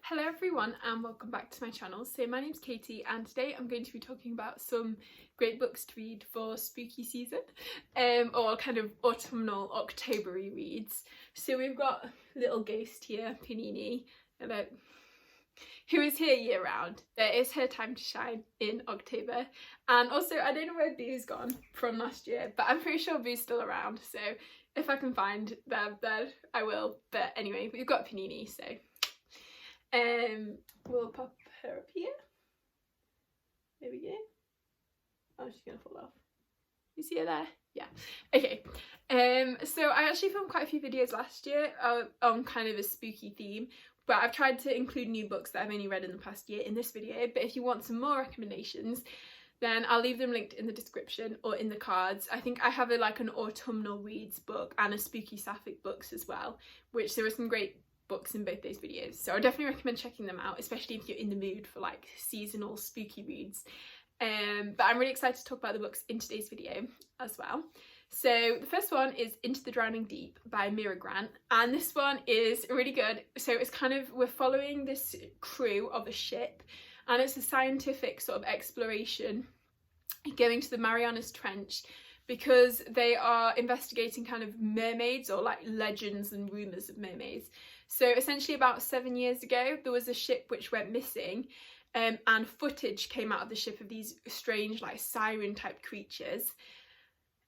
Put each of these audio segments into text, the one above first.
Hello everyone and welcome back to my channel. So my name's Katie and today I'm going to be talking about some great books to read for spooky season or kind of autumnal October-y reads. So we've got Little Ghost here, Panini, who is here year round. There is her time to shine in October, and also I don't know where Boo's gone from last year, but I'm pretty sure Boo's still around, so if I can find them then I will. But anyway, we've got Panini, so we'll pop her up here. There we go. Oh, she's gonna fall off. You see her there? Yeah. Okay. So I actually filmed quite a few videos last year on kind of a spooky theme, but I've tried to include new books that I've only read in the past year in this video. But if you want some more recommendations, then I'll leave them linked in the description or in the cards. I think I have an autumnal reads book and a spooky sapphic books as well, which there are some great books in both those videos, so I definitely recommend checking them out, especially if you're in the mood for like seasonal spooky reads. But I'm really excited to talk about the books in today's video as well. So the first one is Into the Drowning Deep by Mira Grant, and this one is really good. So it's kind of, we're following this crew of a ship, and it's a scientific sort of exploration going to the Marianas Trench because they are investigating kind of mermaids, or like legends and rumours of mermaids. So essentially about 7 years ago there was a ship which went missing, and footage came out of the ship of these strange like siren type creatures.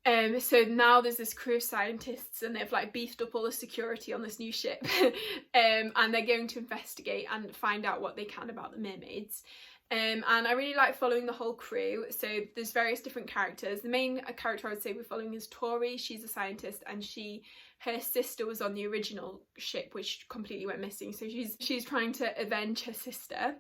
So now there's this crew of scientists and they've like beefed up all the security on this new ship and they're going to investigate and find out what they can about the mermaids. And I really like following the whole crew. So there's various different characters. The main character I would say we're following is Tori. She's a scientist, and her sister was on the original ship which completely went missing, so she's trying to avenge her sister.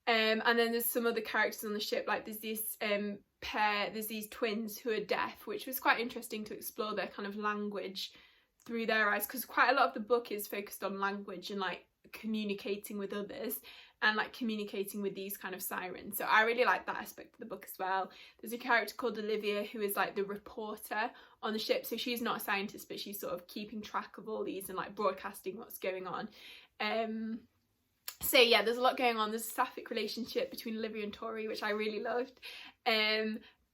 And then there's some other characters on the ship, like there's this there's these twins who are deaf, which was quite interesting to explore their kind of language through their eyes, because quite a lot of the book is focused on language and like communicating with others and like communicating with these kind of sirens. So I really like that aspect of the book as well. There's a character called Olivia who is like the reporter on the ship, so she's not a scientist but she's sort of keeping track of all these and like broadcasting what's going on. So yeah, there's a lot going on. There's a sapphic relationship between Olivia and Tori, which I really loved.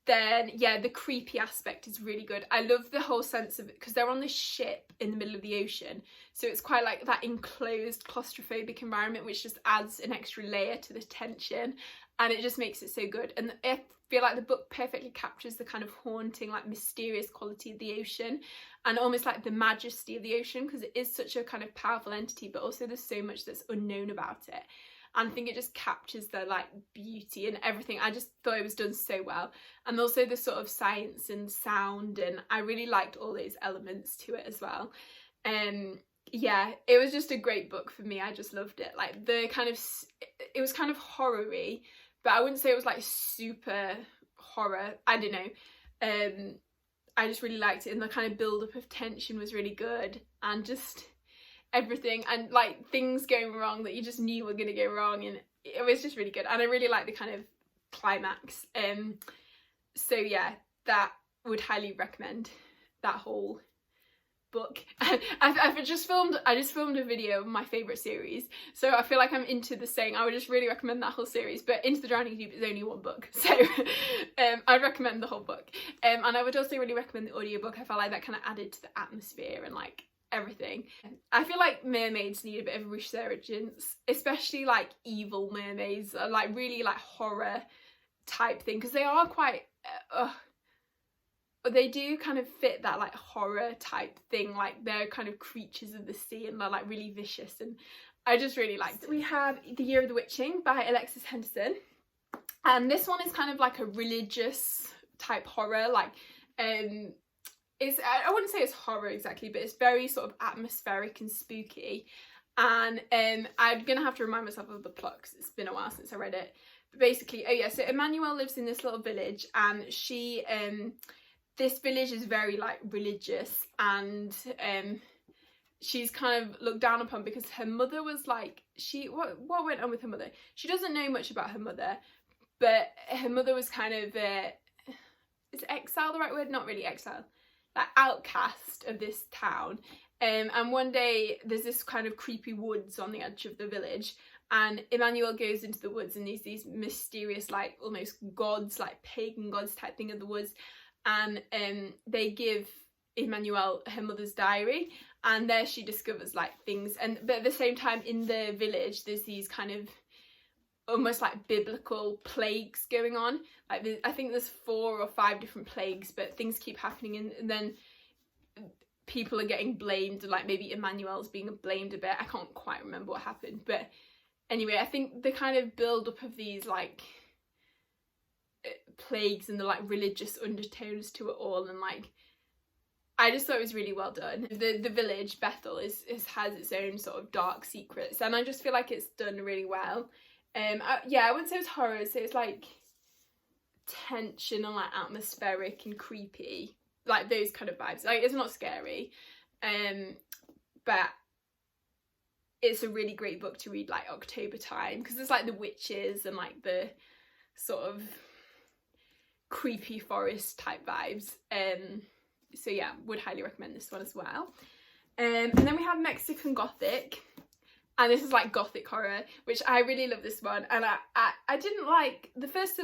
Then yeah, the creepy aspect is really good. I love the whole sense of it because they're on this ship in the middle of the ocean, so it's quite like that enclosed claustrophobic environment, which just adds an extra layer to the tension, and it just makes it so good. And I feel like the book perfectly captures the kind of haunting, like mysterious quality of the ocean and almost like the majesty of the ocean, because it is such a kind of powerful entity, but also there's so much that's unknown about it. And I think it just captures the like beauty and everything. I just thought it was done so well. And also the sort of science and sound, and I really liked all those elements to it as well. Yeah, it was just a great book for me. I just loved it. Like the kind of, it was kind of horror-y, but I wouldn't say it was like super horror. I don't know. I just really liked it, and the kind of build-up of tension was really good, and just everything, and like things going wrong that you just knew were going to go wrong, and it was just really good. And I really like the kind of climax. So yeah, that would highly recommend that whole book. I just filmed a video of my favourite series, so I feel like I'm into the saying I would just really recommend that whole series, but Into the Drowning Deep is only one book, so I'd recommend the whole book. And I would also really recommend the audiobook. I felt like that kind of added to the atmosphere and like everything. I feel like mermaids need a bit of a resurgence, especially like evil mermaids, like really like horror type thing, because they are quite they do kind of fit that like horror type thing, like they're kind of creatures of the sea and they're like really vicious, and I just really liked it. We have The Year of the Witching by Alexis Henderson, and this one is kind of like a religious type horror, like it's, I wouldn't say it's horror exactly, but it's very sort of atmospheric and spooky. And I'm gonna have to remind myself of the plot because it's been a while since I read it. But basically, oh yeah, so Emmanuelle lives in this little village, and she this village is very like religious, and she's kind of looked down upon because her mother was like, what went on with her mother? She doesn't know much about her mother, but her mother was kind of is exile the right word? Not really exile, like outcast of this town. And one day there's this kind of creepy woods on the edge of the village, and Emmanuel goes into the woods, and there's these mysterious, like almost gods, like pagan gods type thing in the woods, and they give Emmanuel her mother's diary, and there she discovers like things, but at the same time in the village there's these kind of almost like biblical plagues going on. Like I think there's 4 or 5 different plagues, but things keep happening, and then people are getting blamed, and like maybe Emmanuel's being blamed a bit. I can't quite remember what happened, but anyway, I think the kind of build up of these like plagues and the like religious undertones to it all, and like I just thought it was really well done. The village Bethel has its own sort of dark secrets, and I just feel like it's done really well. Yeah, I wouldn't say it's horror, so it's like tension and like atmospheric and creepy, like those kind of vibes. Like it's not scary, but it's a really great book to read like October time, because there's like the witches and like the sort of creepy forest type vibes. So yeah, would highly recommend this one as well. And then we have Mexican Gothic, and this is like Gothic horror, which I really love this one. And I didn't like the first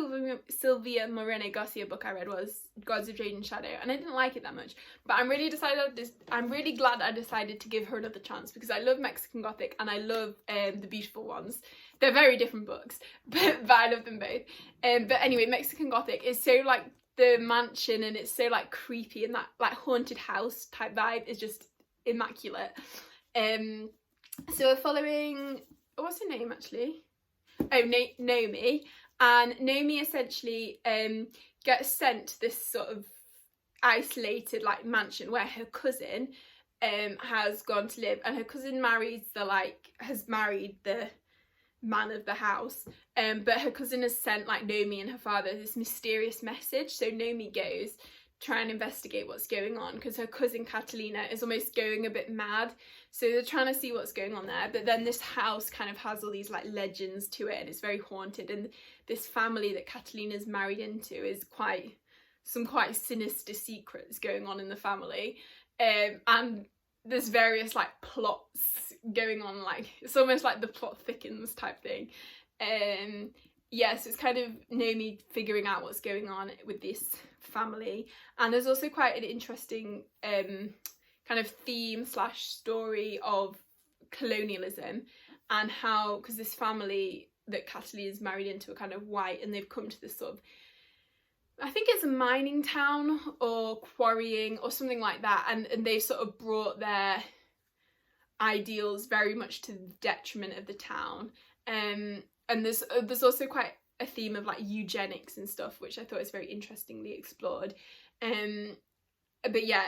Sylvia Moreno Garcia book I read was Gods of Jade and Shadow, and I didn't like it that much. But I'm really glad I decided to give her another chance, because I love Mexican Gothic and I love The Beautiful Ones. They're very different books, but I love them both. But anyway, Mexican Gothic is so like the mansion, and it's so like creepy, and that like haunted house type vibe is just immaculate. So we're following, what's her name actually? Oh, Naomi. And Naomi essentially gets sent to this sort of isolated like mansion where her cousin has gone to live, and her cousin has married the man of the house, but her cousin has sent like Naomi and her father this mysterious message. So Naomi goes try and investigate what's going on, because her cousin Catalina is almost going a bit mad, so they're trying to see what's going on there. But then this house kind of has all these like legends to it, and it's very haunted, and this family that Catalina's married into is quite sinister secrets going on in the family, and there's various like plots going on, like it's almost like the plot thickens type thing. Yes, it's kind of Naomi figuring out what's going on with this family, and there's also quite an interesting kind of theme / story of colonialism, and how, because this family that Catalina is married into are kind of white, and they've come to this sort of, I think it's a mining town or quarrying or something like that, and they've sort of brought their ideals very much to the detriment of the town. And there's also quite a theme of like eugenics and stuff, which I thought was very interestingly explored. But yeah,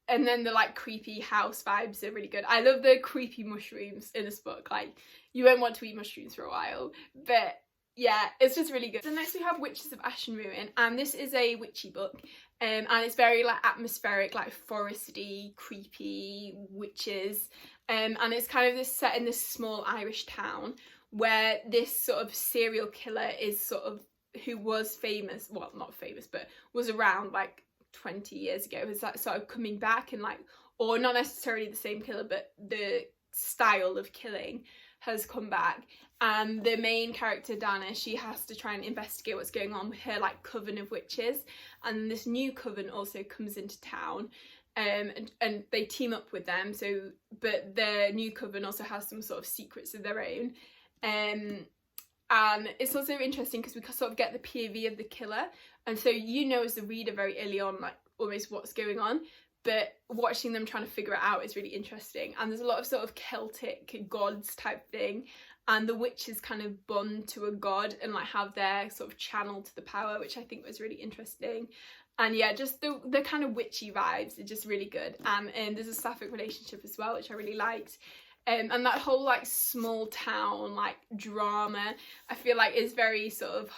and then the like creepy house vibes are really good. I love the creepy mushrooms in this book. Like you won't want to eat mushrooms for a while, but yeah, it's just really good. So next we have Witches of Ash and Ruin, and this is a witchy book, and it's very like atmospheric, like foresty, creepy witches, and it's kind of this set in this small Irish town where this sort of serial killer is sort of, who was famous, well not famous, but was around like 20 years ago, is like sort of coming back, and like, or not necessarily the same killer, but the style of killing has come back. And the main character Dana, she has to try and investigate what's going on with her like coven of witches, and this new coven also comes into town, and they team up with them. So but the new coven also has some sort of secrets of their own, and it's also interesting because we sort of get the POV of the killer, and so you know as the reader very early on like almost what's going on, but watching them trying to figure it out is really interesting. And there's a lot of sort of Celtic gods type thing, and the witches kind of bond to a god and like have their sort of channel to the power, which I think was really interesting. And yeah, just the kind of witchy vibes are just really good. And there's a sapphic relationship as well, which I really liked. And that whole like small town like drama, I feel like is very sort of,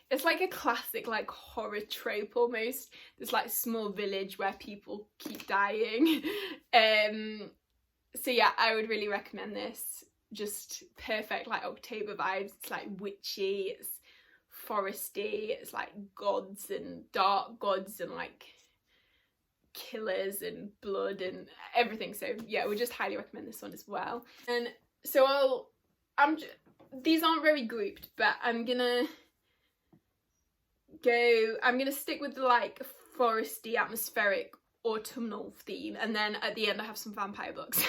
it's like a classic like horror trope almost. This like small village where people keep dying. So yeah, I would really recommend this. Just perfect like October vibes. It's like witchy, it's foresty, it's like gods and dark gods and like killers and blood and everything. So yeah, we just highly recommend this one as well. And so these aren't very grouped, but I'm gonna stick with the like foresty, atmospheric, autumnal theme, and then at the end I have some vampire books.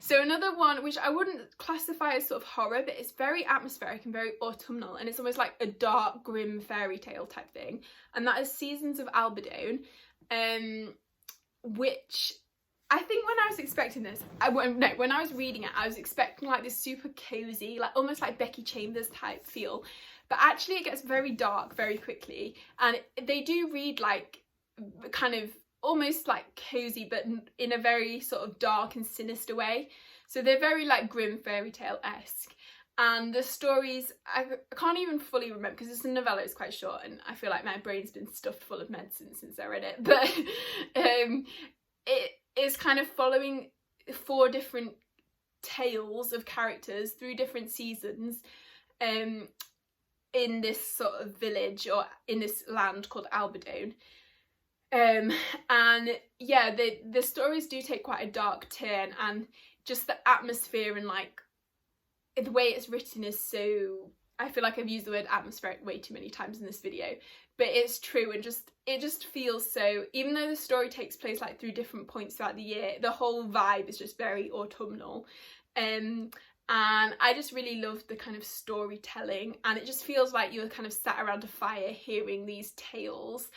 So another one which I wouldn't classify as sort of horror, but it's very atmospheric and very autumnal, and it's almost like a dark, grim fairy tale type thing, and that is Seasons of Albadone, which I think when I was expecting this, when I was reading it, I was expecting like this super cozy, like almost like Becky Chambers type feel, but actually it gets very dark very quickly, and they do read like kind of almost like cozy, but in a very sort of dark and sinister way. So they're very like grim fairy tale-esque, and the stories I can't even fully remember because it's a novella, it's quite short, and I feel like my brain's been stuffed full of medicine since I read it, but it is kind of following 4 different tales of characters through different seasons in this sort of village or in this land called Albadone. And yeah, the stories do take quite a dark turn, and just the atmosphere and like the way it's written is so, I feel like I've used the word atmospheric way too many times in this video, but it's true, and it just feels so, even though the story takes place like through different points throughout the year, the whole vibe is just very autumnal. And I just really love the kind of storytelling, and it just feels like you're kind of sat around a fire hearing these tales.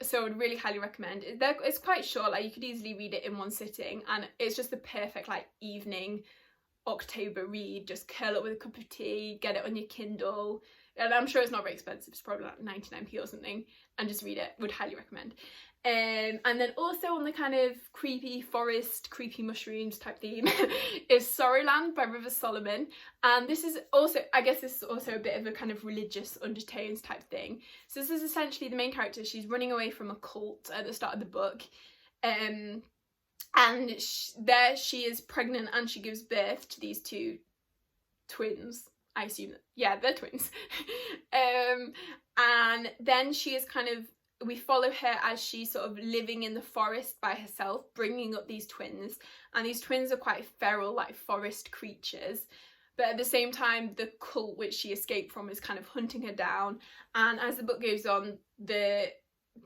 So I would really highly recommend it. It's quite short, like you could easily read it in one sitting, and it's just the perfect like evening October read. Just curl up with a cup of tea, get it on your Kindle, and I'm sure it's not very expensive, it's probably like 99p or something, and just read it. Would highly recommend. And then also on the kind of creepy forest, creepy mushrooms type theme is Sorryland by River Solomon, and this is also, I guess this is also a bit of a kind of religious undertones type thing. So this is essentially the main character, she's running away from a cult at the start of the book, and there she is pregnant, and she gives birth to these 2 twins, I assume that, yeah, they're twins. And then she is kind of, we follow her as she's sort of living in the forest by herself, bringing up these twins, and these twins are quite feral, like forest creatures, but at the same time the cult which she escaped from is kind of hunting her down, and as the book goes on, the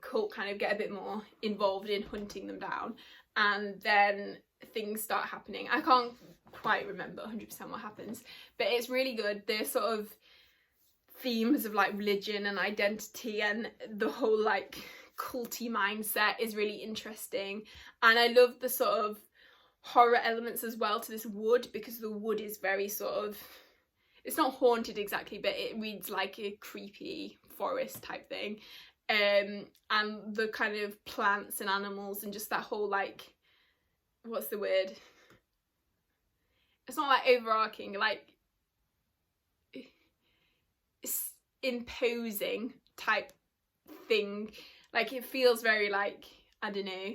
cult kind of get a bit more involved in hunting them down, and then things start happening. I can't quite remember 100% what happens, but it's really good. The sort of themes of like religion and identity and the whole like culty mindset is really interesting, and I love the sort of horror elements as well to this wood, because the wood is very sort of, it's not haunted exactly, but it reads like a creepy forest type thing, and the kind of plants and animals and just that whole like, what's the word, it's not like overarching, like imposing type thing, like it feels very like, I don't know,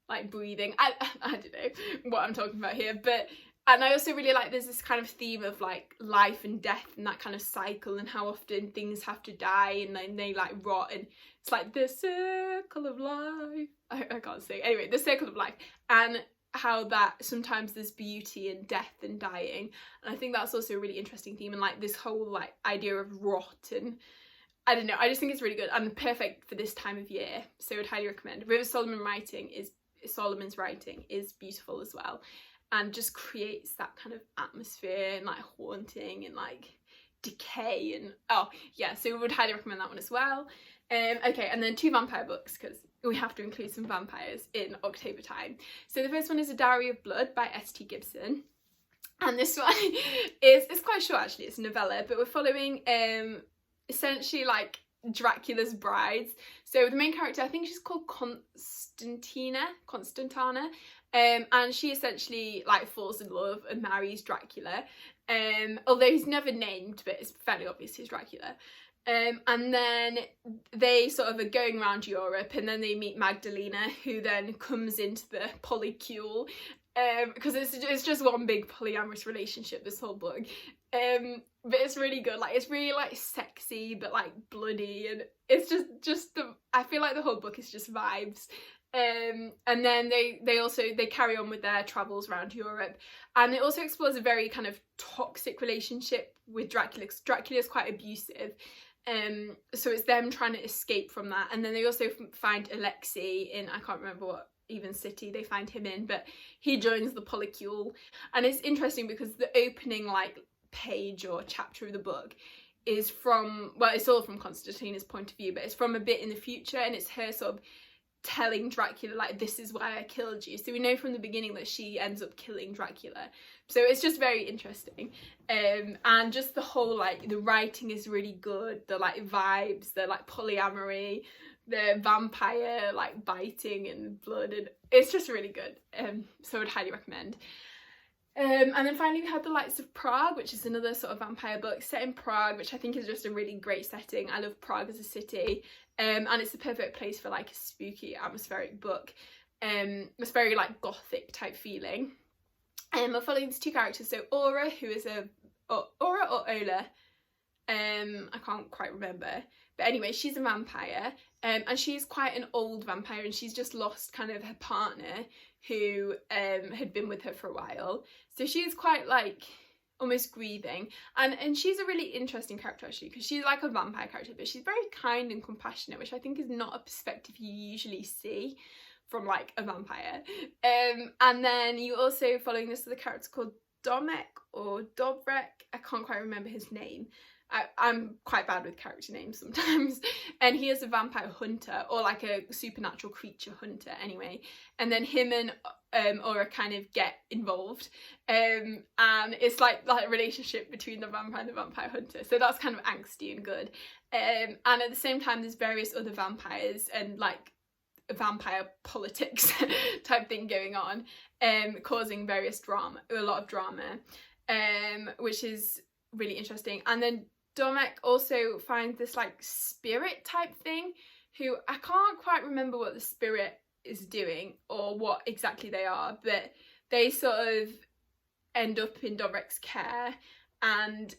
like breathing. I don't know what I'm talking about here, but, and I also really like there's this kind of theme of like life and death and that kind of cycle, and how often things have to die and then they like rot, and it's like the circle of life. I can't say, anyway, the circle of life, and how that sometimes there's beauty in death and dying, and I think that's also a really interesting theme, and like this whole like idea of rot, and I don't know, I just think it's really good and perfect for this time of year, so I would highly recommend. Solomon's writing is beautiful as well, and just creates that kind of atmosphere and like haunting and like decay, and oh yeah, so we would highly recommend that one as well. Okay, and then 2 vampire books, because we have to include some vampires in October time. So the first one is A Diary of Blood by S.T. Gibson, and this one it's quite short actually, it's a novella, but we're following essentially like Dracula's brides. So the main character, I think she's called Constantana, and she essentially like falls in love and marries Dracula, although he's never named, but it's fairly obvious he's Dracula. And then they sort of are going around Europe, and then they meet Magdalena, who then comes into the polycule, because it's just one big polyamorous relationship, this whole book. But it's really good, like it's really like sexy but like bloody, and it's just I feel like the whole book is just vibes. And then they carry on with their travels around Europe, and it also explores a very kind of toxic relationship with Dracula, because Dracula's quite abusive. So it's them trying to escape from that. And then they also find Alexei in, I can't remember what even city they find him in, but he joins the polycule. And it's interesting because the opening like page or chapter of the book is from, well, it's all from Constantina's point of view, but it's from a bit in the future, and it's her sort of telling Dracula like, this is why I killed you. So we know from the beginning that she ends up killing Dracula. So it's just very interesting. And just the whole like, the writing is really good, the like vibes, the like polyamory, the vampire like biting and blood, and it's just really good. So I would highly recommend. And then finally we have the Likes of Prague, which is another sort of vampire book set in Prague, which I think is just a really great setting. I love Prague as a city, and it's the perfect place for like a spooky atmospheric book. It's very like Gothic type feeling. We're following these two characters, so Aura, who is Aura or Ola, I can't quite remember, but anyway, she's a vampire, and she's quite an old vampire, and she's just lost kind of her partner who had been with her for a while. So she's quite like almost grieving, and she's a really interesting character actually, because she's like a vampire character, but she's very kind and compassionate, which I think is not a perspective you usually see from like a vampire. And then you also following this other character called Domek or Dobrek, I can't quite remember his name. I'm quite bad with character names sometimes. And he is a vampire hunter, or like a supernatural creature hunter anyway. And then him and Aura kind of get involved. And it's like that relationship between the vampire and the vampire hunter. So that's kind of angsty and good. And at the same time there's various other vampires and like vampire politics type thing going on, causing various drama, a lot of drama, which is really interesting. And then Domek also finds this like spirit type thing, who I can't quite remember what the spirit is doing or what exactly they are, but they sort of end up in Dobrek's care, and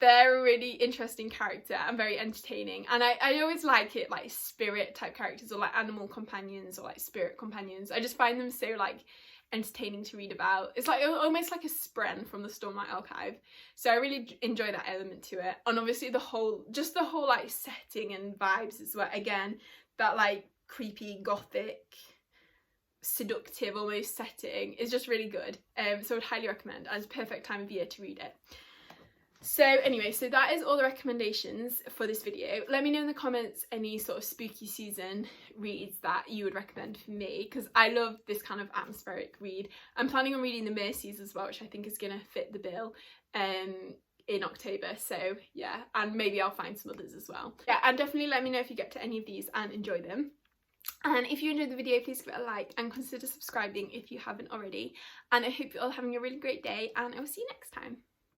they're a really interesting character and very entertaining. And I always like it, like spirit type characters or like animal companions or like spirit companions. I just find them so like entertaining to read about. It's like almost like a spren from the Stormlight Archive. So I really enjoy that element to it. And obviously the whole like setting and vibes as well. Again, that like creepy gothic, seductive almost setting is just really good. So I would highly recommend, and it's a perfect time of year to read it. So anyway, so that is all the recommendations for this video. Let me know in the comments any sort of spooky season reads that you would recommend for me, because I love this kind of atmospheric read. I'm planning on reading The Mercies as well, which I think is going to fit the bill in October. So yeah, and maybe I'll find some others as well. Yeah, and definitely let me know if you get to any of these and enjoy them. And if you enjoyed the video, please give it a like and consider subscribing if you haven't already. And I hope you're all having a really great day, and I will see you next time.